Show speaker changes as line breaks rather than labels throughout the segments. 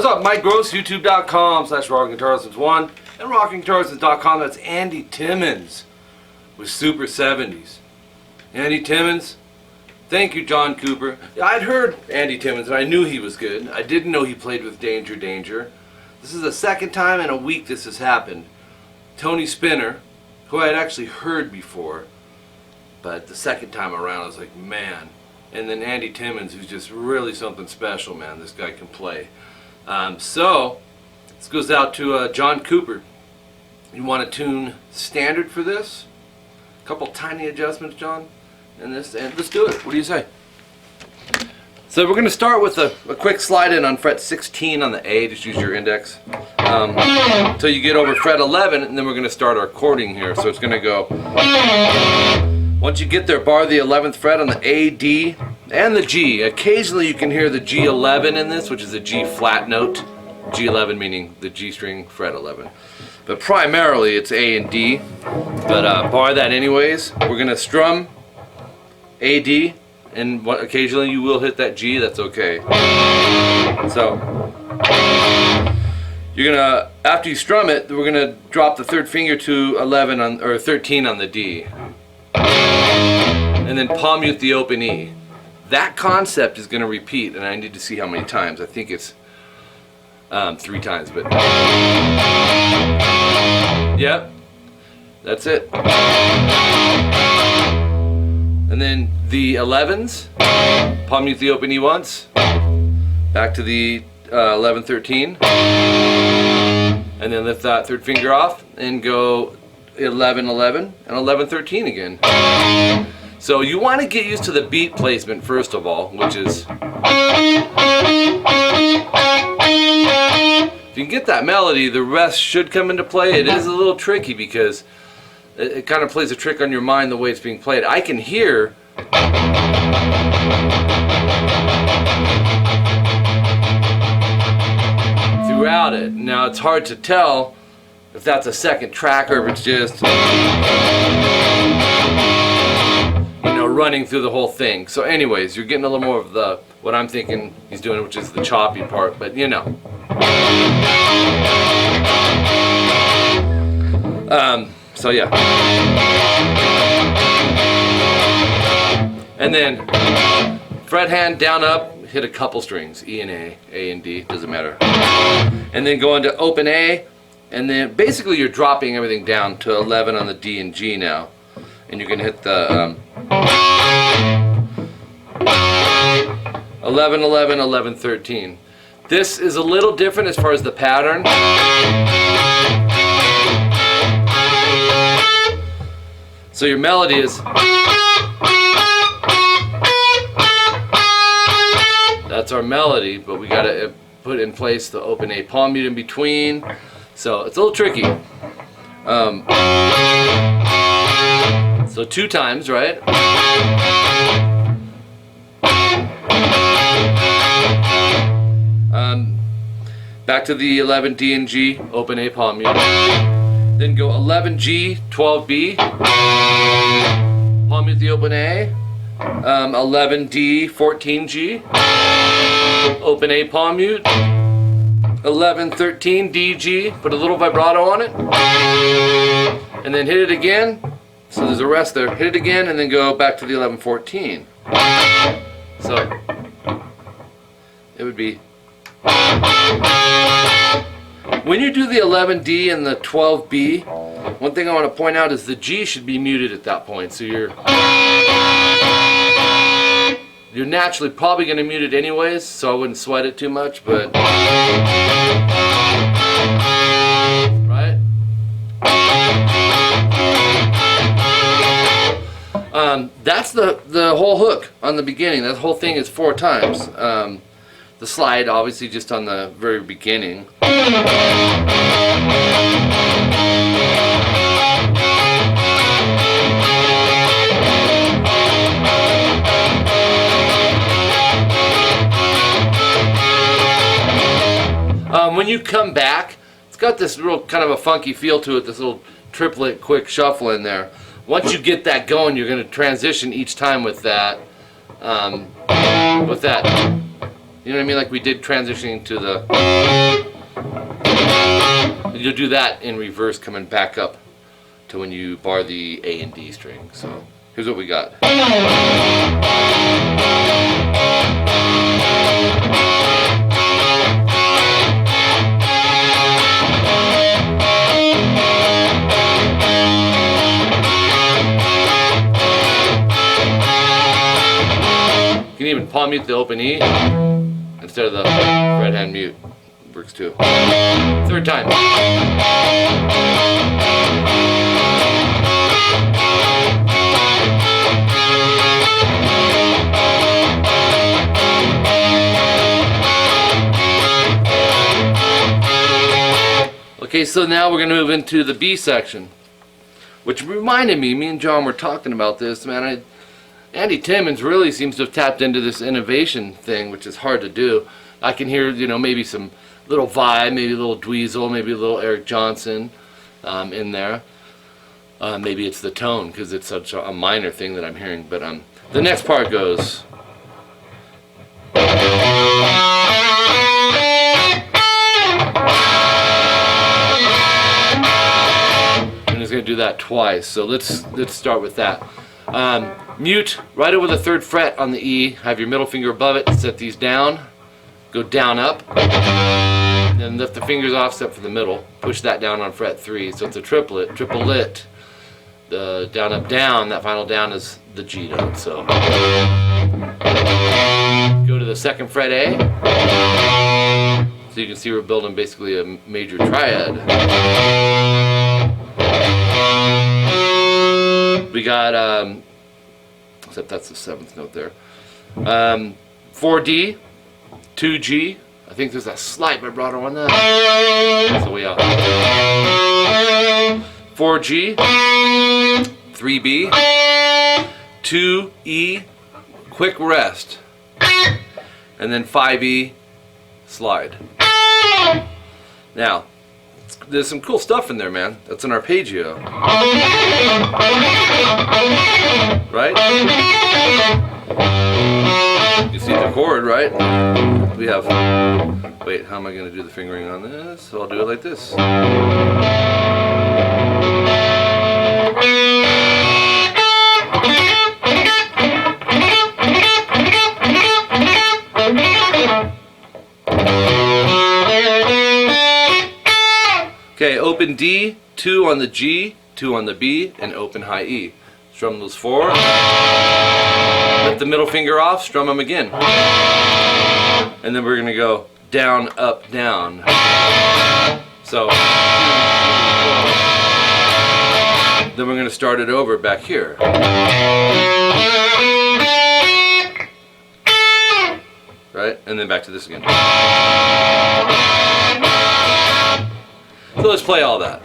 up, Mike Gross, youtube.com/rockinguitarlessons1 and rockinguitarlessons.com. That's Andy Timmons with Super 70s. Andy Timmons, thank you, John Cooper. I'd heard Andy Timmons and I knew he was good. I didn't know he played with Danger Danger. This is the second time in a week this has happened. Tony Spinner, who I had actually heard before, but the second time around I was like, man. And then Andy Timmons, who's just really something special, man. This guy can play. So this goes out to John Cooper. You want to tune standard for this? A couple tiny adjustments, John, and this, and let's do it. What do you say? So we're going to start with a quick slide in on fret 16 on the A. Just use your index until you get over fret 11, and then we're going to start our chording here. So it's going to go. Once you get there, bar the 11th fret on the A, D, and the G. Occasionally you can hear the G11 in this, which is a G flat note. G11 meaning the G string, fret 11. But primarily it's A and D. But bar that anyways. We're going to strum A, D, and occasionally you will hit that G. That's okay. So you're going to, after you strum it, we're going to drop the third finger to 11 on, or 13 on the D. And then palm mute the open E. That concept is going to repeat, and I need to see how many times. I think it's 3 times, but yep, that's it. And then the 11s, palm mute the open E once, back to the 11, 13, and then lift that third finger off and go 11, 11, and 11, 13 again. So you want to get used to the beat placement first of all, which is, if you can get that melody, the rest should come into play. It is a little tricky because it kind of plays a trick on your mind the way it's being played. I can hear throughout it. Now it's hard to tell if that's a second track or if it's just, you know, running through the whole thing. So anyways, you're getting a little more of the, what I'm thinking he's doing, which is the choppy part, but you know. So yeah. And then fret hand down up, hit a couple strings, E and A and D, doesn't matter. And then go into open A, and then basically you're dropping everything down to 11 on the D and G now. And you're going to hit the 11, 11, 11, 13. This is a little different as far as the pattern. So your melody is, that's our melody, but we got to put in place the open A palm mute in between. So it's a little tricky. So 2 times, right? Back to the 11 D and G, open A palm mute. Then go 11 G, 12 B, palm mute the open A. 11 D, 14 G, open A palm mute. 11, 13 D, G, put a little vibrato on it, and then hit it again. So there's a rest there. Hit it again, and then go back to the 11, 14. So it would be, when you do the 11D and the 12B, one thing I want to point out is the G should be muted at that point. So you're naturally probably going to mute it anyways, so I wouldn't sweat it too much, but right? That's the whole hook on the beginning. That whole thing is 4 times. The slide obviously just on the very beginning. When you come back, it's got this real kind of a funky feel to it, this little triplet quick shuffle in there. Once you get that going, you're going to transition each time with that You know what I mean? Like we did transitioning to the... You'll do that in reverse coming back up to when you bar the A and D string. So here's what we got. You can even palm mute the open E instead of the right hand mute. Works too. Third time. Okay, so now we're going to move into the B section, which reminded me and John were talking about this, man. Andy Timmons really seems to have tapped into this innovation thing, which is hard to do. I can hear, you know, maybe some little vibe, maybe a little 𝐒𝐍𝐆, maybe a little Eric Johnson in there. Maybe it's the tone, because it's such a minor thing that I'm hearing. But the next part goes... And it's going to do that twice, so let's start with that. Mute right over the 3rd fret on the E, have your middle finger above it, set these down, go down up, then lift the fingers off except for the middle, push that down on fret 3, so it's a triplet, triple-lit. The down up down, that final down is the G note, so go to the 2nd fret A, so you can see we're building basically a major triad. We got, except that's the 7th note there, 4D, 2G, I think there's a slight vibrato on that, that's the way out, 4G, 3B, 2E, quick rest, and then 5E, slide. Now, there's some cool stuff in there, man. That's an arpeggio. Right? You see the chord, right? We have... Wait, how am I going to do the fingering on this? So I'll do it like this. Okay, open D, 2 on the G, 2 on the B, and open high E. Strum those 4. Lift the middle finger off, strum them again. And then we're going to go down, up, down. So, then we're going to start it over back here. Right? And then back to this again. So let's play all that.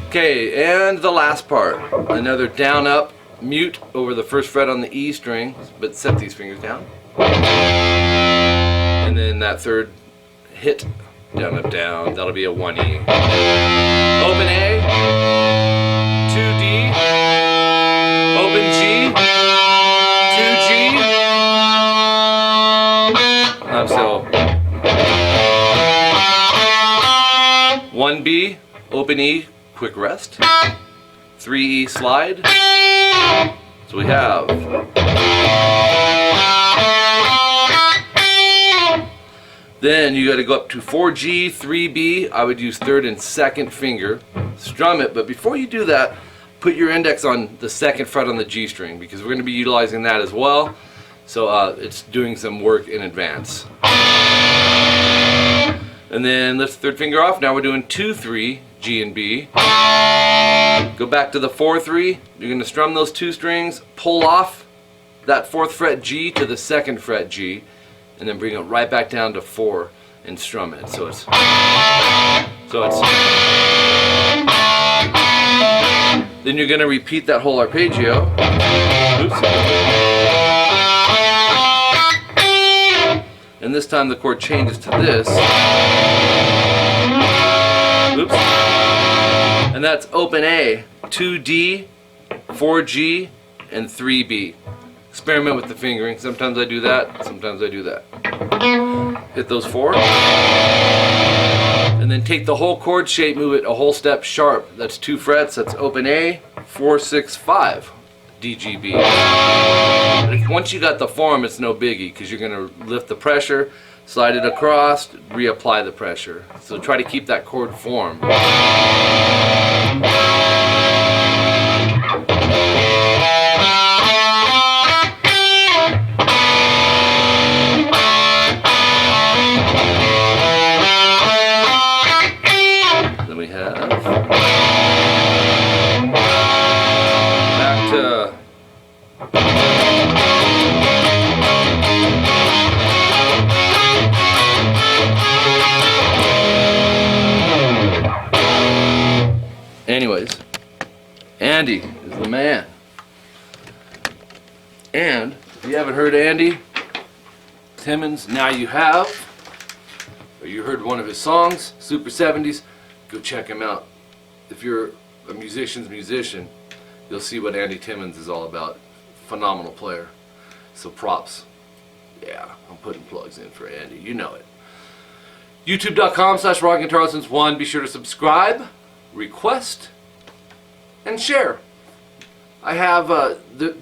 Okay, and the last part. Another down up mute over the 1st fret on the E string, but set these fingers down. And then that 3rd hit, down up down, that'll be a 1E. Open A, 2D, open G, 2G, so 1B, open E, quick rest, 3E slide, so we have then you got to go up to 4G, 3B. I would use 3rd and 2nd finger. Strum it, but before you do that, put your index on the 2nd fret on the G string because we're going to be utilizing that as well. So it's doing some work in advance. And then lift the 3rd finger off. Now we're doing 2-3, G and B. Go back to the 4-3. You're going to strum those 2 strings, pull off that 4th fret G to the 2nd fret G. And then bring it right back down to 4 and strum it. So it's then you're going to repeat that whole arpeggio. Oops. And and this time the chord changes to this. Oops. And that's open A, 2D, 4G, and 3B. Experiment with the fingering. Sometimes I do that, sometimes I do that. Hit those four. And then take the whole chord shape, move it a whole step sharp. That's 2 frets, that's open A, 4, 6, 5, D, G, B. But once you got the form, it's no biggie, because you're going to lift the pressure, slide it across, reapply the pressure. So try to keep that chord form. Then we have back to anyways, Andy is the man. And if you haven't heard Andy Timmons, now you have, or you heard one of his songs, Super 70s, go check him out. If you're a musician's musician, you'll see what Andy Timmons is all about. Phenomenal player. So props. Yeah, I'm putting plugs in for Andy. You know it. YouTube.com/rockinguitarlessons1. Be sure to subscribe, request, and share. I have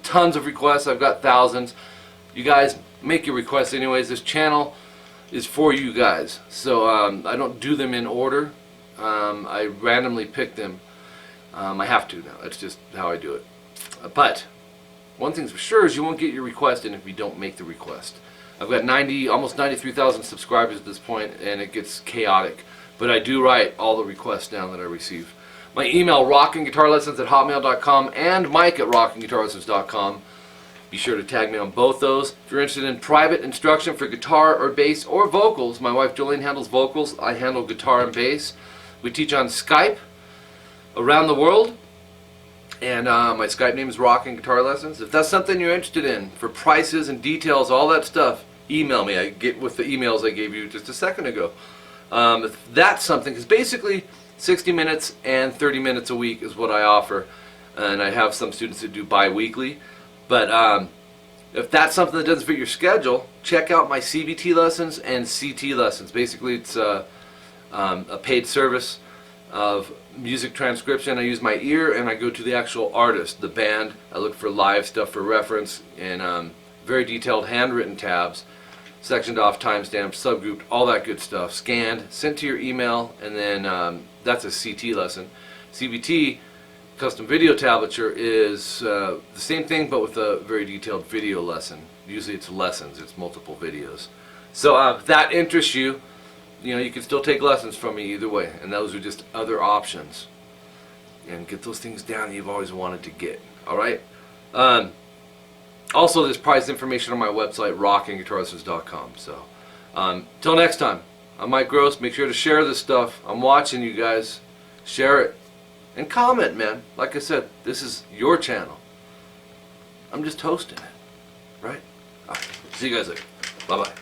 tons of requests. I've got thousands. You guys make your requests anyways. This channel is for you guys. So I don't do them in order. I randomly pick them. I have to now. That's just how I do it. But one thing's for sure is you won't get your request in if you don't make the request. I've got almost 93,000 subscribers at this point, and it gets chaotic. But I do write all the requests down that I receive. My email, rockinguitarlessons@hotmail.com, and mike@rockinguitarlessons.com. Be sure to tag me on both those. If you're interested in private instruction for guitar or bass or vocals, my wife Jolene handles vocals. I handle guitar and bass. We teach on Skype around the world, and my Skype name is Rockin Guitar Lessons. If that's something you're interested in, for prices and details, all that stuff, email me. I get with the emails I gave you just a second ago. If that's something, because basically 60 minutes and 30 minutes a week is what I offer, and I have some students that do bi-weekly. But if that's something that doesn't fit your schedule, check out my CVT lessons and CT lessons. Basically, it's a paid service of music transcription. I use my ear and I go to the actual artist, the band. I look for live stuff for reference, and very detailed handwritten tabs, sectioned off, timestamped, subgrouped, all that good stuff, scanned, sent to your email, and then that's a CT lesson. CVT, custom video tablature, is the same thing but with a very detailed video lesson. Usually it's lessons, it's multiple videos. So if that interests you, you can still take lessons from me either way, and those are just other options. And get those things down that you've always wanted to get. Alright? Also, there's price information on my website, rockinguitarlessons.com. So, till next time, I'm Mike Gross. Make sure to share this stuff. I'm watching you guys. Share it. And comment, man. Like I said, this is your channel. I'm just hosting it. Right? Alright. See you guys later. Bye-bye.